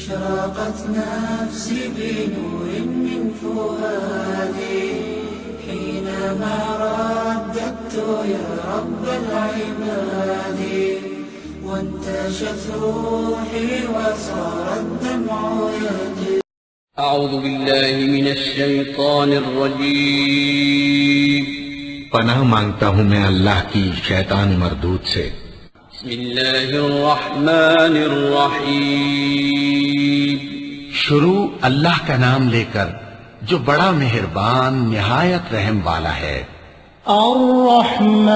أشرقت نفسي بنور من فؤادي حينما رددت يا رب العباد وانتشت روحي وصار الدمع يجري. أعوذ بالله من الشيطان الرجيم. پناہ مانگتا ہوں میں اللہ کی شیطان مردود سے. بسم اللہ الرحمن الرحیم. شروع اللہ کا نام لے کر جو بڑا مہربان نہایت رحم والا ہے. الرحمن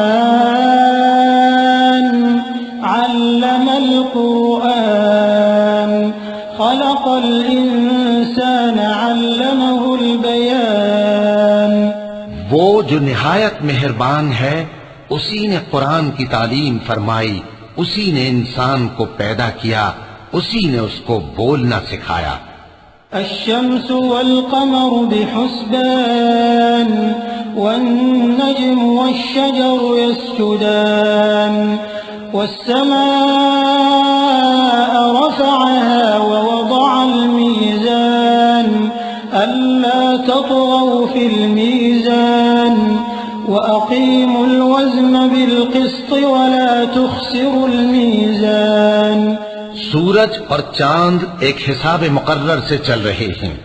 علم القرآن خلق الإنسان علمه البيان. وہ جو نہایت مہربان ہے اسی نے قرآن کی تعلیم فرمائی، اسی نے انسان کو پیدا کیا، اسی نے اس کو بولنا سکھایا. الشمس والقمر بحسبان والنجم والشجر يسجدان والسماء رفعها ووضع الميزان ألا تطغوا في الميزان وأقيموا الوزن بالقسط ولا تخسروا الميزان. سورج اور چاند ایک حساب مقرر سے چل رہے ہیں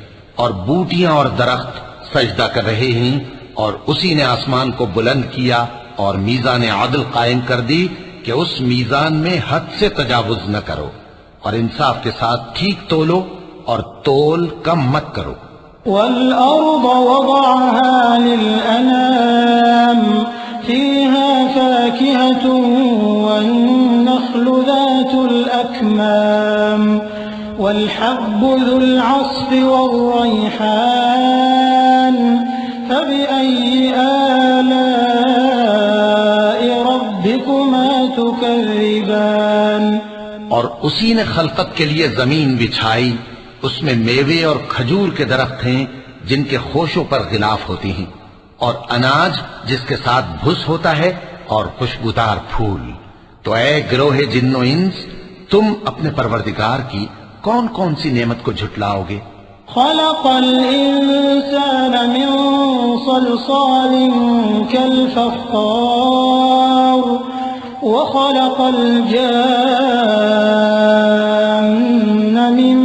اور بوٹیاں اور درخت سجدہ کر رہے ہیں، اور اسی نے آسمان کو بلند کیا اور میزان عدل قائم کر دی کہ اس میزان میں حد سے تجاوز نہ کرو، اور انصاف کے ساتھ ٹھیک تولو اور تول کم مت کرو. والأرض وضعها للأنام فيها فاكهة والنخل ذات الأكمام والحب ذو العصف والريحان فبأي آلاء ربكما تكذبان. اور اسی نے خلقت کے لیے زمین بچھائی، اس میں میوے اور کھجور کے درخت ہیں جن کے خوشوں پر غلاف ہوتی ہیں، اور اناج جس کے ساتھ بھس ہوتا ہے اور خوشبودار پھول. تو اے گروہ جن و انس، تم اپنے پروردگار کی کون کون سی نعمت کو جھٹلاؤ گے؟ خلق الإنسان من صلصال كالفخار وخلق الجان من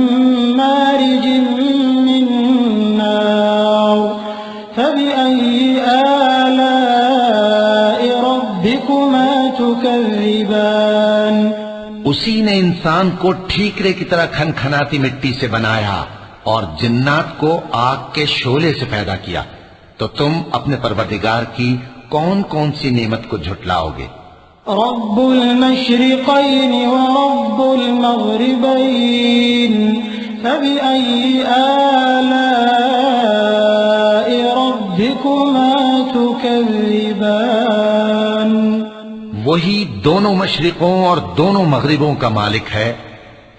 مارج من نار فبأي آلاء ربكما تكذبان. اسی نے انسان کو ٹھیکرے کی طرح کھن کھناتی مٹی سے بنایا اور جنات کو آگ کے شعلے سے پیدا کیا. تو تم اپنے پروردگار کی کون کون سی نعمت کو جھٹلاؤ گے؟ رب المشرقين ورب المغربين فبأي آلاء ربكما تكذبان. وہی دونوں مشرقوں اور دونوں مغربوں کا مالک ہے،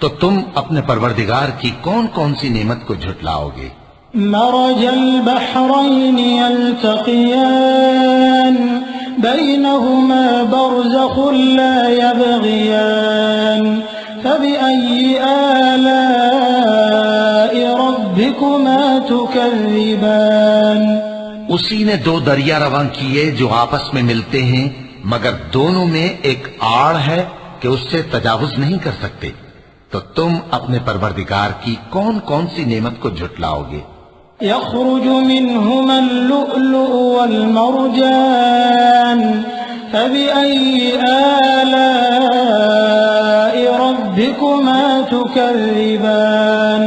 تو تم اپنے پروردگار کی کون کون سی نعمت کو جھٹلاؤ گے؟ مرج البحرين يلتقيان بينهما برزخ لا يبغيان فبأي آلاء ربكما تكذبان. اسی نے دو دریا رواں کیے جو آپس میں ملتے ہیں، مگر دونوں میں ایک آڑ ہے کہ اس سے تجاوز نہیں کر سکتے. تو تم اپنے پروردگار کی کون کون سی نعمت کو جھٹلاؤ گے؟ يخرج منهما اللؤلؤ والمرجان فبأي آلاء ربكما تكذبان.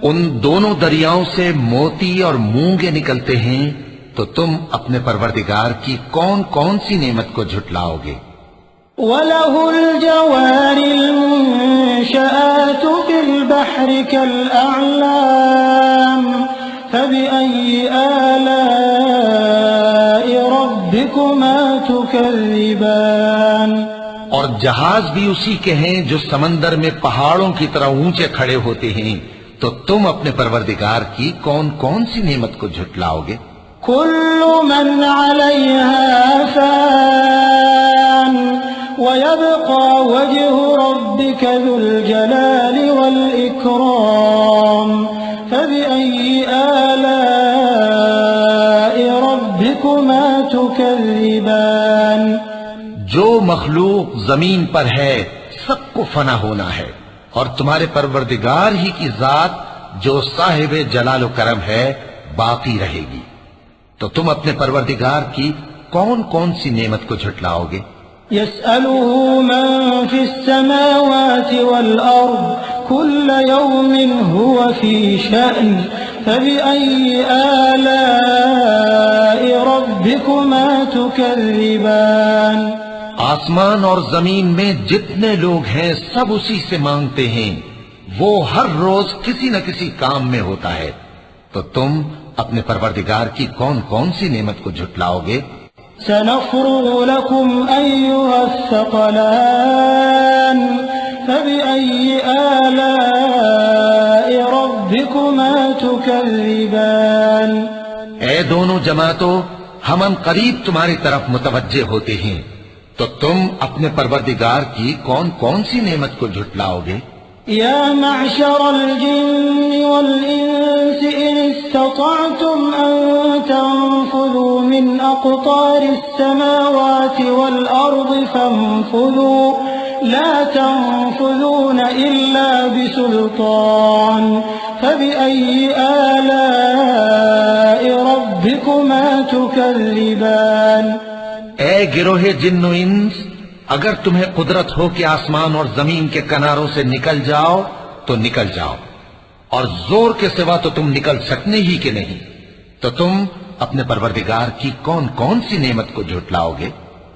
ان دونوں دریاؤں سے موتی اور مونگے نکلتے ہیں، تو تم اپنے پروردگار کی کون کون سی نعمت کو جھٹلاؤ گے؟ وَلَهُ الْجَوَارِ الْمُنشَآتُ فِي الْبَحْرِ كَالْأَعْلَامِ فَبِأَيِّ آلَاءِ رَبِّكُمَا تُكَذِّبَانِ. اور جہاز بھی اسی کے ہیں جو سمندر میں پہاڑوں کی طرح اونچے کھڑے ہوتے ہیں. تو تم اپنے پروردگار کی کون کون سی نعمت کو جھٹلاؤ گے؟ كل من عليها فان وَيَبْقَى وَجْهُ رَبِّكَ ذُو الْجَلَالِ وَالْإِكْرَامِ فَبِأَيِّ آلَاءِ رَبِّكُمَا تُكَذِّبَانِ جو مخلوق زمین پر ہے سب کو فنا ہونا ہے، اور تمہارے پروردگار ہی کی ذات جو صاحب جلال و کرم ہے باقی رہے گی، تو تم اپنے پروردگار کی کون کون سی نعمت کو جھٹلاؤ گے؟ يسأله من في السماوات والأرض كل يوم هو في شأن فبأي آلاء ربكما تكذبان آسمان اور زمین میں جتنے لوگ ہیں سب اسی سے مانگتے ہیں، وہ ہر روز کسی نہ کسی کام میں ہوتا ہے، تو تم اپنے پروردگار کی کون کون سی نعمت کو جھٹلاؤ گے؟ سنفرغ لكم أيها الثقلان فبأي آلاء ربكما تكذبان اے دونوں جماعتوں، ہم ان قریب تمہاری طرف متوجہ ہوتے ہیں، تو تم اپنے پروردگار کی کون کون سی نعمت کو جھٹلاؤ گے؟ يا معشر الجن والإنس إن استطعتم أن تنفذوا من أقطار السماوات والأرض فانفذوا لا تنفذون إلا بسلطان فبأي آلاء ربكما تكذبان اے گروہ جن و انس، اگر تمہیں قدرت ہو کہ آسمان اور زمین کے کناروں سے نکل جاؤ تو نکل جاؤ، اور زور کے سوا تو تم نکل سکنے ہی کہ نہیں، تو تم اپنے پروردگار کی کون کون سی نعمت کو جھٹلاؤ گے؟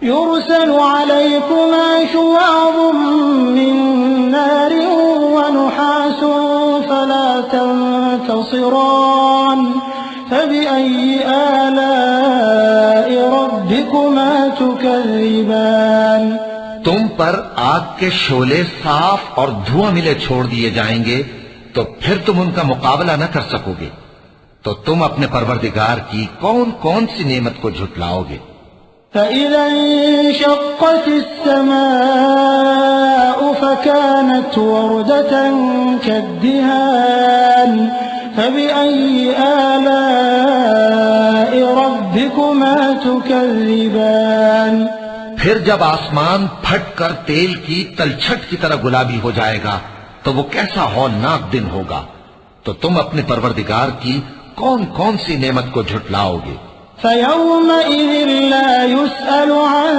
يرسل عليكما شواظ من نار ونحاس فلا تنتصران فبأي آلاء ربكما تكذبان تم پر آگ کے شعلے صاف اور دھواں ملے چھوڑ دیے جائیں گے، تو پھر تم ان کا مقابلہ نہ کر سکو گے، تو تم اپنے پروردگار کی کون کون سی نعمت کو جھٹلاؤ گے؟ فَإِذَا انشَقَّتِ السَّمَاءُ فَكَانَتْ وَرْدَةً كَالدِّهَانِ فَبِأَيِّ آلَاءِ رَبِّكُمَا تُكَذِّبَانِ پھر جب آسمان پھٹ کر تیل کی تلچھٹ کی طرح گلابی ہو جائے گا تو وہ کیسا ہولناک دن ہوگا، تو تم اپنے پروردگار کی کون کون سی نعمت کو جھٹلاؤ گے؟ فَيَوْمَئِذٍ لَا يُسْأَلُ عَنْ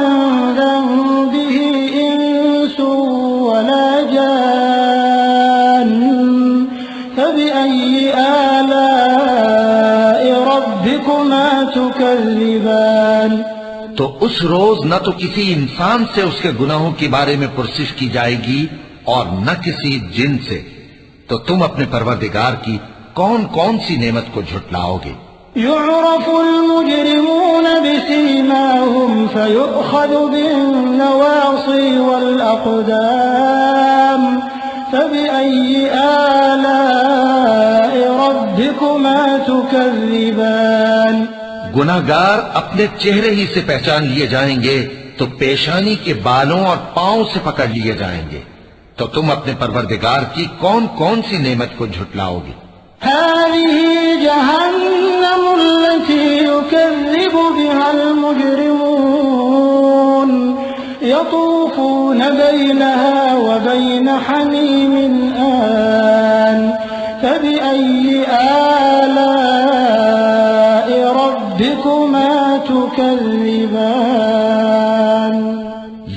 ذَنبِهِ إِنسٌ وَلَا جَانٌّ فَبِأَيِّ آلَاءِ رَبِّكُمَا تُكَذِّبَانِ تو اس روز نہ تو کسی انسان سے اس کے گناہوں کے بارے میں پرسش کی جائے گی اور نہ کسی جن سے، تو تم اپنے پروردگار کی کون کون سی نعمت کو جھٹلاؤ گے؟ يعرف المجرمون بسيماهم فيؤخذ بالنواصي والأقدام فبأي آلاء ربكما تكذبان گناہگار اپنے چہرے ہی سے پہچان لیے جائیں گے تو پیشانی کے بالوں اور پاؤں سے پکڑ لیے جائیں گے، تو تم اپنے پروردگار کی کون کون سی نعمت کو جھٹلاؤ گے؟ هذه جهنم التي يكذب بها المجرمون يطوفون بينها وبين حميم آن فبأي آلاء ربكما تكذبان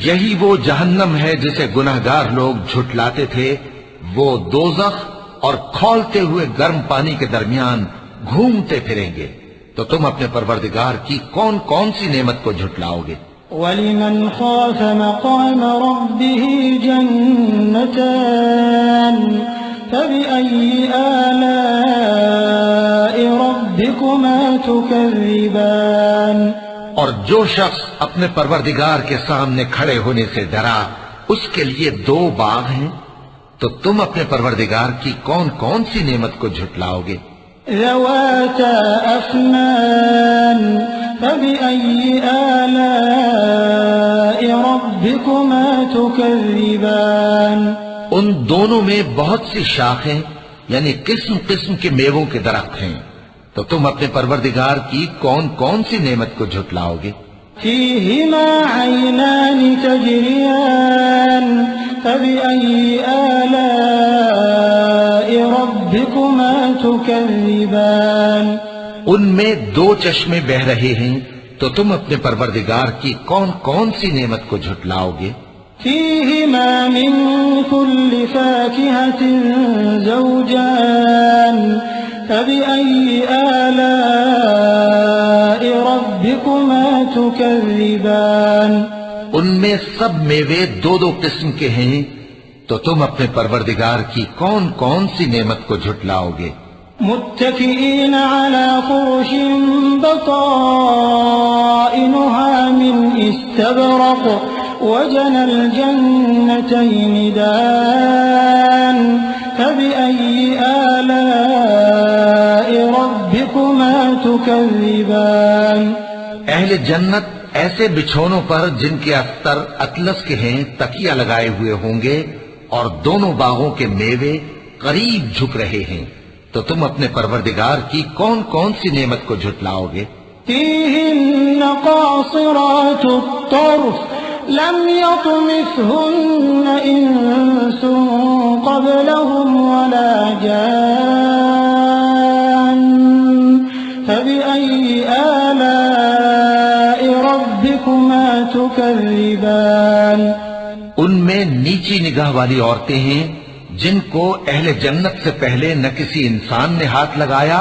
یہی وہ جہنم ہے جسے گناہگار لوگ جھٹلاتے تھے، وہ دوزخ اور کھولتے ہوئے گرم پانی کے درمیان گھومتے پھریں گے، تو تم اپنے پروردگار کی کون کون سی نعمت کو جھٹلاؤ گے؟ وَلِمَنْ خَافَ مَقَامَ رَبِّهِ جَنَّتَانِ فَبِأَيِّ آلَاءِ رَبِّكُمَا تُكَذِّبَانِ اور جو شخص اپنے پروردگار کے سامنے کھڑے ہونے سے ڈرا، اس کے لیے دو باغ ہیں، تو تم اپنے پروردگار کی کون کون سی نعمت کو جھٹلاؤ گے؟ ذواتا افنان فبأي آلاء ربكما تكذبان ان دونوں میں بہت سی شاخیں یعنی قسم قسم کے میووں کے درخت ہیں، تو تم اپنے پروردگار کی کون کون سی نعمت کو جھٹلاؤ گے؟ فيهما عينان تجريان فبأي آلاء ربكما تكذبان ان میں دو چشمے بہ رہے ہیں، تو تم اپنے پروردگار کی کون کون سی نعمت کو جھٹلاؤ گے؟ فيهما من كل فاكهة زوجان فبأي آلاء ربكما تكذبان ان میں سب میوے دو دو قسم کے ہیں، تو تم اپنے پروردگار کی کون کون سی نعمت کو جھٹلاؤ گے؟ متكئين على فرش بطائنها من استبرق وجنى الجنتين دان فبأي آلاء ربكما تكذبان اہل جنت ایسے بچھونوں پر جن کے استر اطلس کے ہیں تکیہ لگائے ہوئے ہوں گے، اور دونوں باغوں کے میوے قریب جھک رہے ہیں، تو تم اپنے پروردگار کی کون کون سی نعمت کو جھٹلاؤ گے؟ فيهن قاصرات الطرف لم يطمثهن إنس قبلهم ولا جان فبأي آلاء ربكما تكذبان ان میں نیچی نگاہ والی عورتیں ہیں جن کو اہل جنت سے پہلے نہ کسی انسان نے ہاتھ لگایا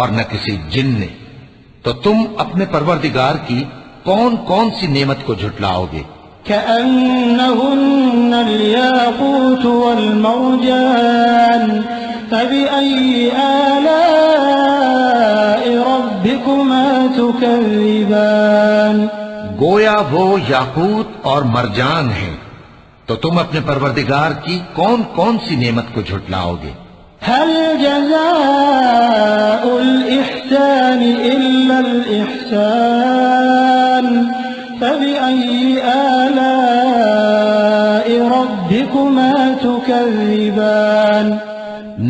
اور نہ کسی جن نے، تو تم اپنے پروردگار کی کون کون سی نعمت کو جھٹلاؤ گے؟ كأنهن الياقوت والمرجان فبأي آلاء ربكما تكذبان گویا وہ یاقوت اور مرجان ہیں، تو تم اپنے پروردگار کی کون کون سی نعمت کو جھٹلاؤ گے؟ هل جزاء الإحسان إلا الإحسان فبأي آلاء ربكما تكذبان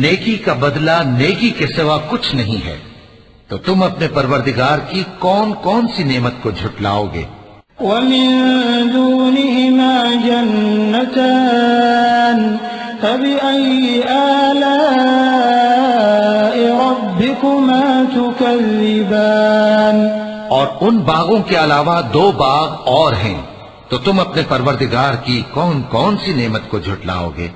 نیکی کا بدلہ نیکی کے سوا کچھ نہیں ہے، تو تم اپنے پروردگار کی کون کون سی نعمت کو جھٹلاؤ گے؟ ومن دونهما جنتان فبأي آلاء ربكما تكذبان اور ان باغوں کے علاوہ دو باغ اور ہیں، تو تم اپنے پروردگار کی کون کون سی نعمت کو جھٹلاؤ گے؟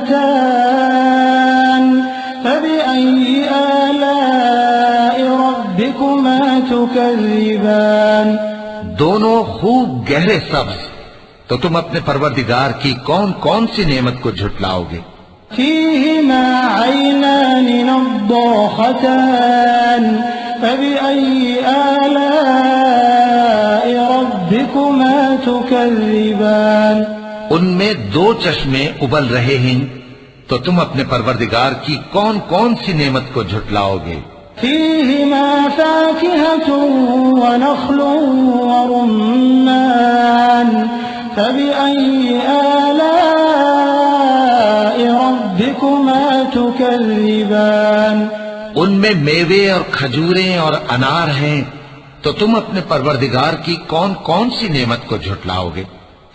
مدهامتان فبأي آلاء ربكما تكذبان دونوں خوب گہرے سبز، تو تم اپنے پروردگار کی کون کون سی نعمت کو جھٹلاؤ گے؟ فيهما عينان نضاختان فبأي آلاء ربكما تكذبان ان میں دو چشمے ابل رہے ہیں، تو تم اپنے پروردگار کی کون کون سی نعمت کو جھٹلاؤ گے؟ فيهما فاكهة ونخل ورمان فبأي آلاء ربكما تكذبان ان میں میوے اور کھجوریں اور انار ہیں، تو تم اپنے پروردگار کی کون کون سی نعمت کو جھٹلاؤ گے؟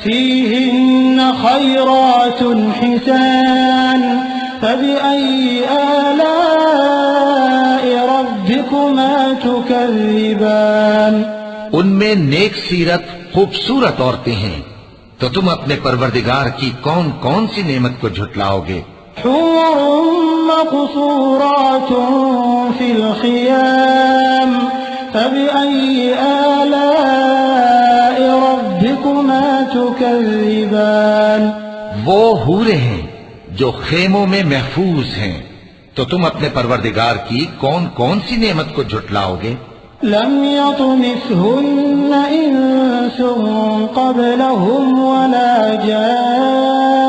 فيهن خيرات حسان فبأي آلاء ربكما تكذبان ان میں نیک سیرت خوبصورت عورتیں ہیں، تو تم اپنے پروردگار کی کون کون سی نعمت کو جھٹلاؤ گے؟ حور مقصورات في الخيام فبأي آلاء ربكما تكذبان وہ حوریں ہیں جو خیموں میں محفوظ ہیں، تو تم اپنے پروردگار کی کون کون سی نعمت کو جھٹلاؤ گے؟ لم يطمثهن إنس قبلهم ولا جان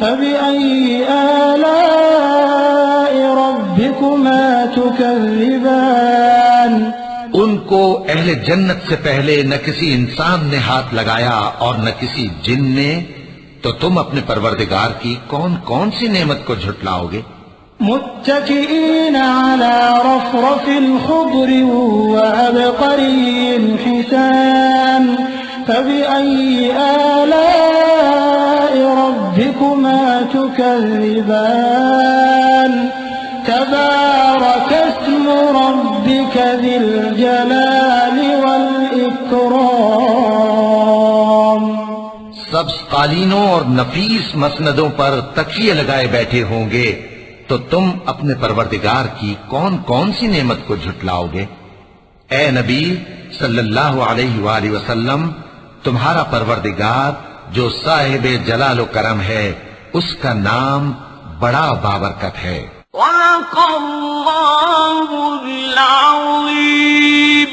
فبأي آلاء ربكما تكذبان ان کو اہل جنت سے پہلے نہ کسی انسان نے ہاتھ لگایا اور نہ کسی جن نے، تو تم اپنے پروردگار کی کون کون سی نعمت کو جھٹلاؤ گے؟ متكئين على رفرف خضر وعبقري حسان فبأي آلاء ربكما تكذبان تبارك اسم ربك ذي الجلال والإكرام. سبز قالینوں اور نفیس مسندوں پر تکیے لگائے بیٹھے ہوں گے، تو تم اپنے پروردگار کی کون کون سی نعمت کو جھٹلاؤ گے؟ اے نبی صلی اللہ علیہ وآلہ وسلم، تمہارا پروردگار جو صاحب جلال و کرم ہے، اس کا نام بڑا بابرکت ہے. صدق اللہ العظیم.